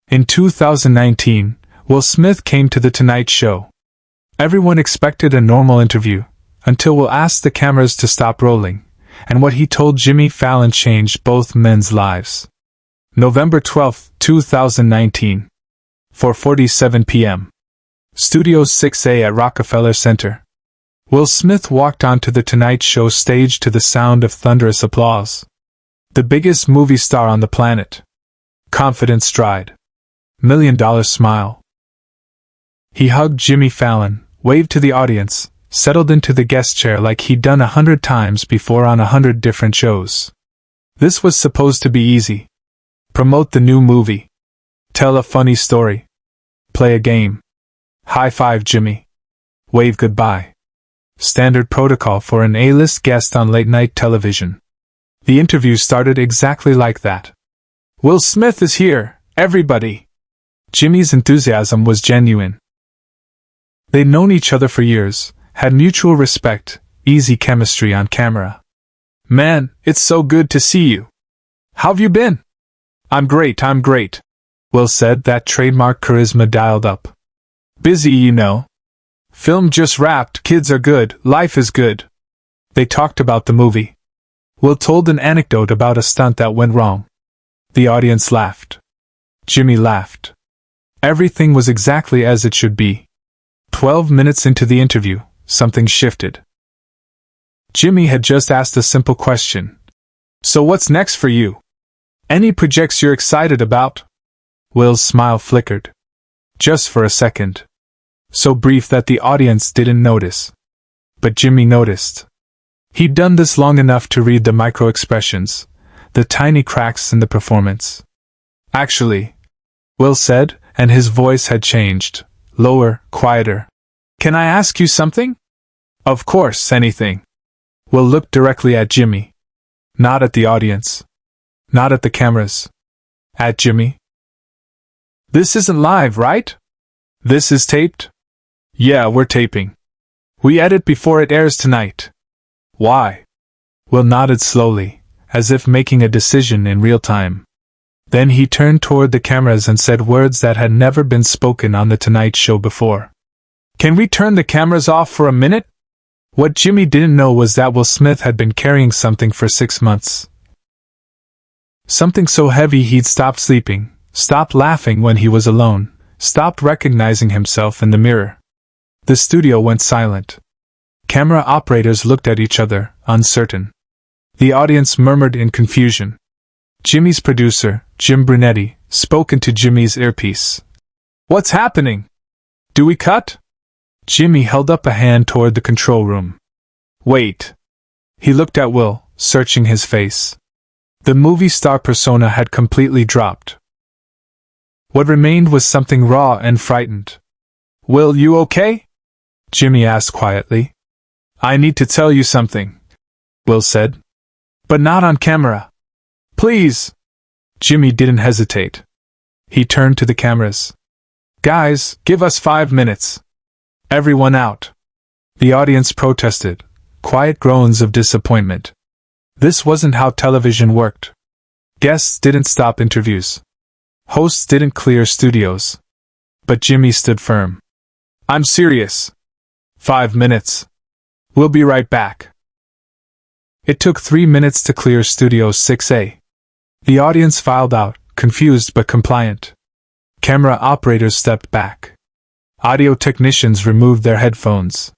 In 2019, Will Smith came to The Tonight Show. Everyone expected a normal interview, until Will asked the cameras to stop rolling, and what he told Jimmy Fallon changed both men's lives. November 12, 2019. 4:47 p.m. Studios 6A at Rockefeller Center. Will Smith walked onto The Tonight Show stage to the sound of thunderous applause. The biggest movie star on the planet. Confident stride. $1 million smile. He hugged Jimmy Fallon, waved to the audience, settled into the guest chair like he'd done 100 times before on 100 different shows. This was supposed to be easy. Promote the new movie. Tell a funny story. Play a game. High five Jimmy. Wave goodbye. Standard protocol for an A-list guest on late-night television. The interview started exactly like that. Will Smith is here, everybody. Jimmy's enthusiasm was genuine. They'd known each other for years, had mutual respect, easy chemistry on camera. Man, it's so good to see you. How've you been? I'm great. Will said, that trademark charisma dialed up. Busy, you know. Film just wrapped, kids are good, life is good. They talked about the movie. Will told an anecdote about a stunt that went wrong. The audience laughed. Jimmy laughed. Everything was exactly as it should be. 12 minutes into the interview, something shifted. Jimmy had just asked a simple question. So what's next for you? Any projects you're excited about? Will's smile flickered. Just for a second. So brief that the audience didn't notice. But Jimmy noticed. He'd done this long enough to read the micro-expressions, the tiny cracks in the performance. Actually, Will said, and his voice had changed, lower, quieter. Can I ask you something? Of course, anything. Will looked directly at Jimmy. Not at the audience. Not at the cameras. At Jimmy. This isn't live, right? This is taped? Yeah, we're taping. We edit before it airs tonight. Why? Will nodded slowly, as if making a decision in real time. Then he turned toward the cameras and said words that had never been spoken on The Tonight Show before. Can we turn the cameras off for a minute? What Jimmy didn't know was that Will Smith had been carrying something for 6 months. Something so heavy he'd stopped sleeping, stopped laughing when he was alone, stopped recognizing himself in the mirror. The studio went silent. Camera operators looked at each other, uncertain. The audience murmured in confusion. Jimmy's producer, Jim Brunetti, spoke into Jimmy's earpiece. What's happening? Do we cut? Jimmy held up a hand toward the control room. Wait. He looked at Will, searching his face. The movie star persona had completely dropped. What remained was something raw and frightened. Will, you okay? Jimmy asked quietly. I need to tell you something, Will said. But not on camera. Please. Jimmy didn't hesitate. He turned to the cameras. Guys, give us 5 minutes. Everyone out. The audience protested, quiet groans of disappointment. This wasn't how television worked. Guests didn't stop interviews. Hosts didn't clear studios. But Jimmy stood firm. I'm serious. 5 minutes. We'll be right back. It took 3 minutes to clear Studio 6A. The audience filed out, confused but compliant. Camera operators stepped back. Audio technicians removed their headphones.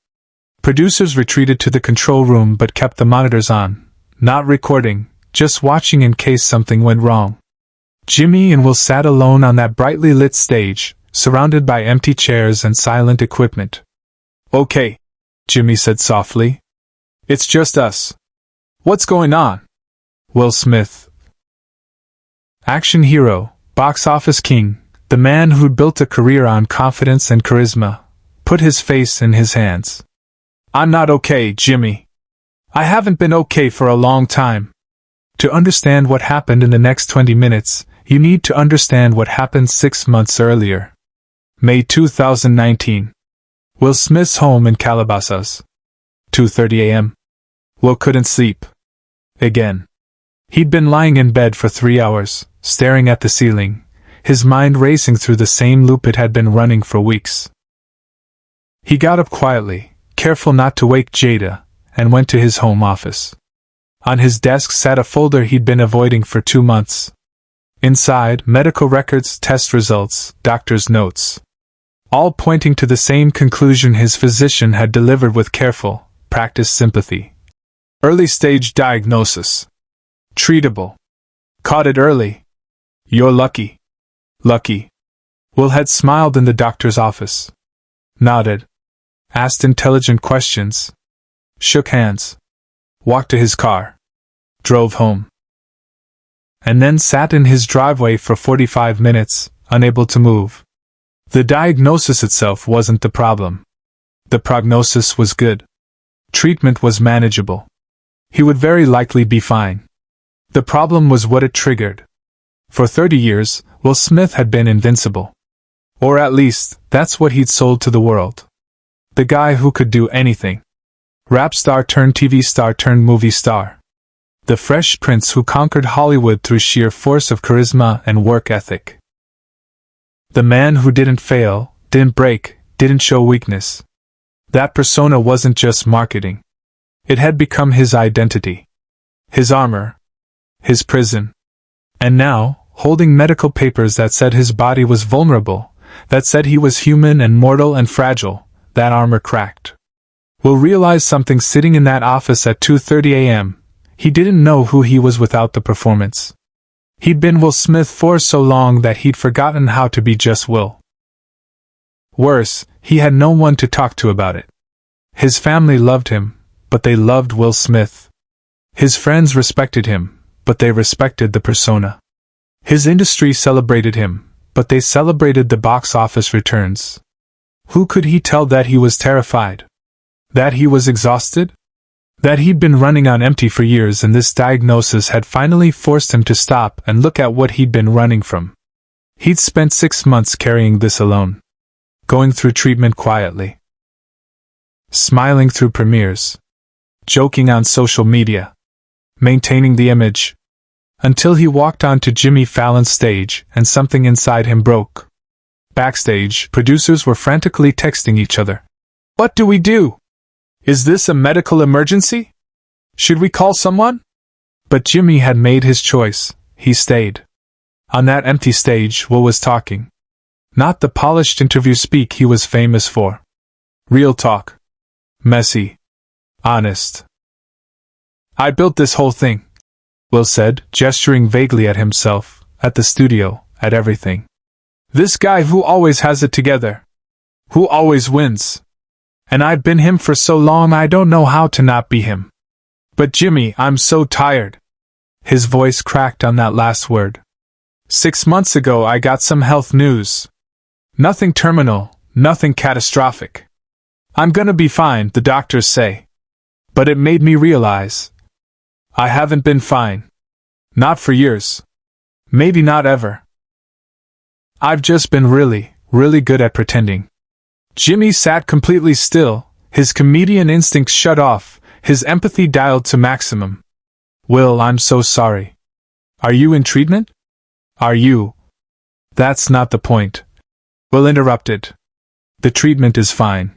Producers retreated to the control room but kept the monitors on, not recording, just watching in case something went wrong. Jimmy and Will sat alone on that brightly lit stage, surrounded by empty chairs and silent equipment. Okay, Jimmy said softly. It's just us. What's going on? Will Smith. Action hero, box office king, the man who'd built a career on confidence and charisma, put his face in his hands. I'm not okay, Jimmy. I haven't been okay for a long time. To understand what happened in the next 20 minutes, you need to understand what happened 6 months earlier. May 2019. Will Smith's home in Calabasas. 2:30 a.m. Will couldn't sleep. Again. He'd been lying in bed for 3 hours, staring at the ceiling, his mind racing through the same loop it had been running for weeks. He got up quietly, careful not to wake Jada, and went to his home office. On his desk sat a folder he'd been avoiding for 2 months. Inside, medical records, test results, doctor's notes. All pointing to the same conclusion his physician had delivered with careful, practiced sympathy. Early-stage diagnosis. Treatable. Caught it early. You're lucky. Lucky. Will had smiled in the doctor's office. Nodded. Asked intelligent questions. Shook hands. Walked to his car. Drove home. And then sat in his driveway for 45 minutes, unable to move. The diagnosis itself wasn't the problem. The prognosis was good. Treatment was manageable. He would very likely be fine. The problem was what it triggered. For 30 years, Will Smith had been invincible. Or at least, that's what he'd sold to the world. The guy who could do anything. Rap star turned TV star turned movie star. The Fresh Prince who conquered Hollywood through sheer force of charisma and work ethic. The man who didn't fail, didn't break, didn't show weakness. That persona wasn't just marketing. It had become his identity. His armor. His prison. And now, holding medical papers that said his body was vulnerable, that said he was human and mortal and fragile, that armor cracked. Will realized something sitting in that office at 2:30 a.m. He didn't know who he was without the performance. He'd been Will Smith for so long that he'd forgotten how to be just Will. Worse, he had no one to talk to about it. His family loved him, but they loved Will Smith. His friends respected him, but they respected the persona. His industry celebrated him, but they celebrated the box office returns. Who could he tell that he was terrified? That he was exhausted? That he'd been running on empty for years and this diagnosis had finally forced him to stop and look at what he'd been running from. He'd spent 6 months carrying this alone. Going through treatment quietly. Smiling through premieres. Joking on social media. Maintaining the image. Until he walked onto Jimmy Fallon's stage and something inside him broke. Backstage, producers were frantically texting each other. What do we do? Is this a medical emergency? Should we call someone? But Jimmy had made his choice. He stayed. On that empty stage, Will was talking. Not the polished interview speak he was famous for. Real talk. Messy. Honest. I built this whole thing, Will said, gesturing vaguely at himself, at the studio, at everything. This guy who always has it together. Who always wins. And I've been him for so long I don't know how to not be him. But Jimmy, I'm so tired. His voice cracked on that last word. 6 months ago I got some health news. Nothing terminal, nothing catastrophic. I'm gonna be fine, the doctors say. But it made me realize. I haven't been fine. Not for years. Maybe not ever. I've just been really, really good at pretending. Jimmy sat completely still, his comedian instincts shut off, his empathy dialed to maximum. Will, I'm so sorry. Are you in treatment? Are you? That's not the point. Will interrupted. The treatment is fine.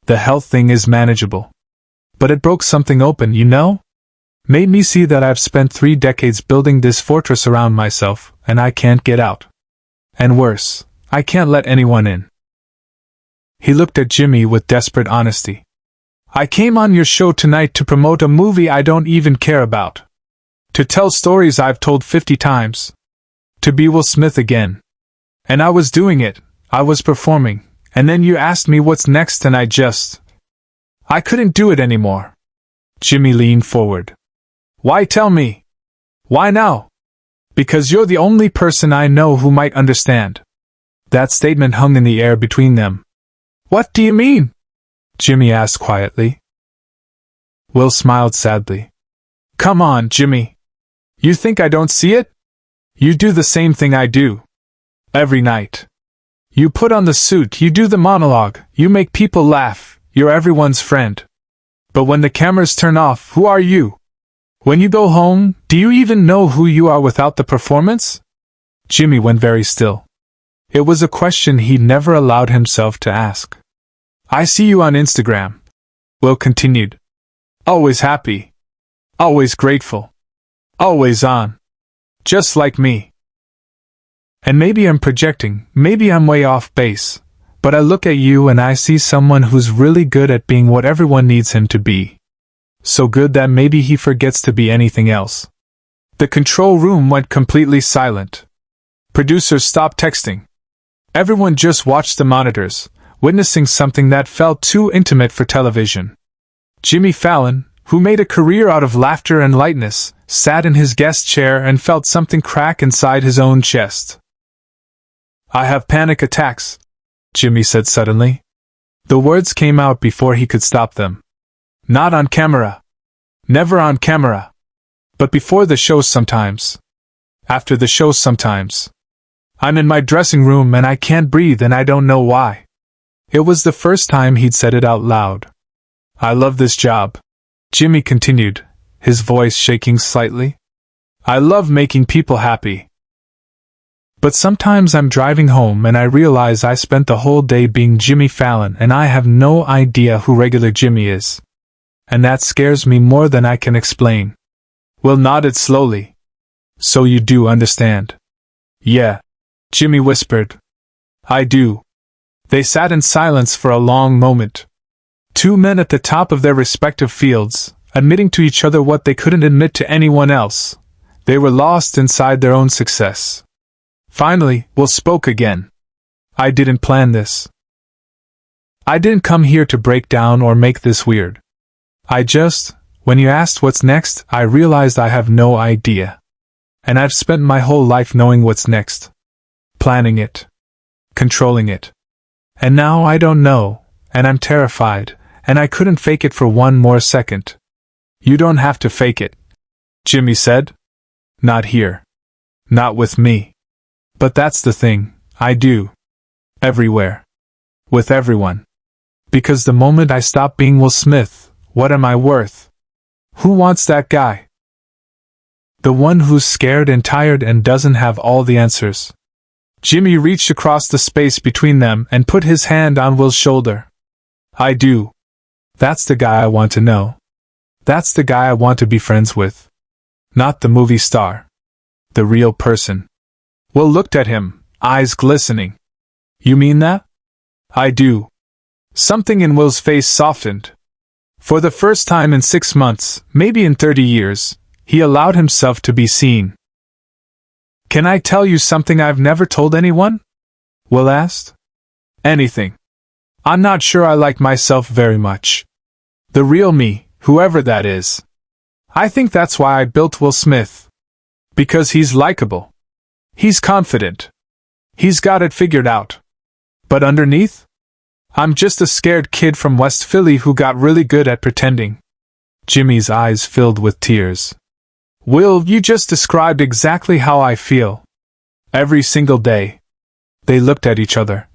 The health thing is manageable. But it broke something open, you know? Made me see that I've spent 3 decades building this fortress around myself, and I can't get out. And worse, I can't let anyone in. He looked at Jimmy with desperate honesty. I came on your show tonight to promote a movie I don't even care about. To tell stories I've told 50 times. To be Will Smith again. And I was doing it, I was performing, and then you asked me what's next and I couldn't do it anymore. Jimmy leaned forward. Why tell me? Why now? Because you're the only person I know who might understand. That statement hung in the air between them. What do you mean? Jimmy asked quietly. Will smiled sadly. Come on, Jimmy. You think I don't see it? You do the same thing I do. Every night. You put on the suit, you do the monologue, you make people laugh, you're everyone's friend. But when the cameras turn off, who are you? When you go home, do you even know who you are without the performance? Jimmy went very still. It was a question he'd never allowed himself to ask. I see you on Instagram, Will continued. Always happy. Always grateful. Always on. Just like me. And maybe I'm projecting, maybe I'm way off base, but I look at you and I see someone who's really good at being what everyone needs him to be. So good that maybe he forgets to be anything else. The control room went completely silent. Producers stopped texting. Everyone just watched the monitors, witnessing something that felt too intimate for television. Jimmy Fallon, who made a career out of laughter and lightness, sat in his guest chair and felt something crack inside his own chest. I have panic attacks, Jimmy said suddenly. The words came out before he could stop them. Not on camera. Never on camera. But before the show sometimes. After the show sometimes. I'm in my dressing room and I can't breathe and I don't know why. It was the first time he'd said it out loud. I love this job, Jimmy continued, his voice shaking slightly. I love making people happy. But sometimes I'm driving home and I realize I spent the whole day being Jimmy Fallon and I have no idea who regular Jimmy is. And that scares me more than I can explain. Will nodded slowly. So you do understand? Yeah, Jimmy whispered. I do. They sat in silence for a long moment. Two men at the top of their respective fields, admitting to each other what they couldn't admit to anyone else. They were lost inside their own success. Finally, Will spoke again. I didn't plan this. I didn't come here to break down or make this weird. When you asked what's next, I realized I have no idea. And I've spent my whole life knowing what's next. Planning it. Controlling it. And now I don't know, and I'm terrified, and I couldn't fake it for one more second. You don't have to fake it, Jimmy said. Not here. Not with me. But that's the thing, I do. Everywhere. With everyone. Because the moment I stop being Will Smith, what am I worth? Who wants that guy? The one who's scared and tired and doesn't have all the answers. Jimmy reached across the space between them and put his hand on Will's shoulder. I do. That's the guy I want to know. That's the guy I want to be friends with. Not the movie star. The real person. Will looked at him, eyes glistening. You mean that? I do. Something in Will's face softened. For the first time in 6 months, maybe in 30 years, he allowed himself to be seen. Can I tell you something I've never told anyone? Will asked. Anything. I'm not sure I like myself very much. The real me, whoever that is. I think that's why I built Will Smith. Because he's likable. He's confident. He's got it figured out. But underneath? I'm just a scared kid from West Philly who got really good at pretending. Jimmy's eyes filled with tears. Will, you just described exactly how I feel. Every single day. They looked at each other.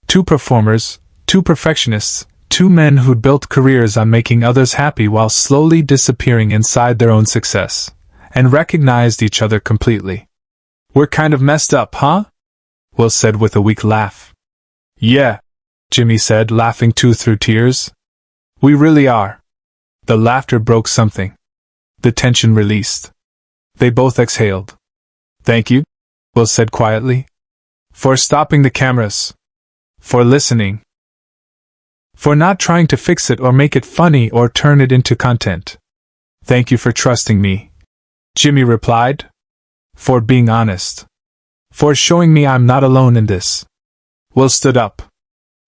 Two performers, two perfectionists, two men who'd built careers on making others happy while slowly disappearing inside their own success, and recognized each other completely. We're kind of messed up, huh? Will said with a weak laugh. Yeah, Jimmy said, laughing too through tears. We really are. The laughter broke something. The tension released. They both exhaled. Thank you, Will said quietly. For stopping the cameras. For listening. For not trying to fix it or make it funny or turn it into content. Thank you for trusting me, Jimmy replied. For being honest. For showing me I'm not alone in this. Will stood up.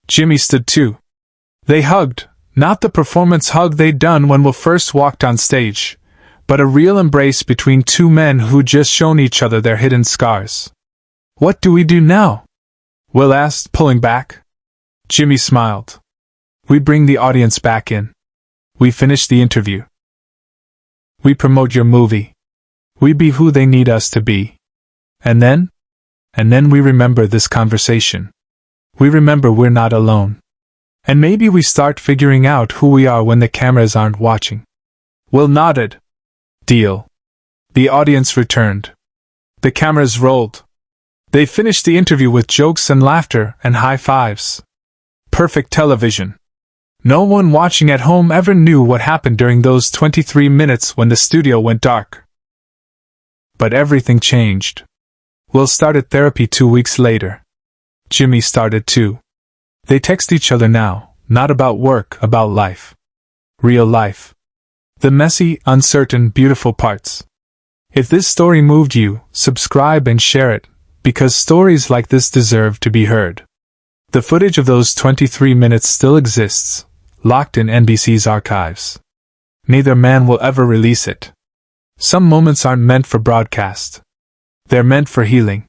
Jimmy stood too. They hugged, not the performance hug they'd done when Will first walked on stage, but a real embrace between two men who'd just shown each other their hidden scars. What do we do now? Will asked, pulling back. Jimmy smiled. We bring the audience back in. We finish the interview. We promote your movie. We be who they need us to be. And then we remember this conversation. We remember we're not alone. And maybe we start figuring out who we are when the cameras aren't watching. Will nodded. Deal. The audience returned. The cameras rolled. They finished the interview with jokes and laughter and high fives. Perfect television. No one watching at home ever knew what happened during those 23 minutes when the studio went dark. But everything changed. Will started therapy 2 weeks later. Jimmy started too. They text each other now, not about work, about life. Real life. The messy, uncertain, beautiful parts. If this story moved you, subscribe and share it, because stories like this deserve to be heard. The footage of those 23 minutes still exists, locked in NBC's archives. Neither man will ever release it. Some moments aren't meant for broadcast. They're meant for healing.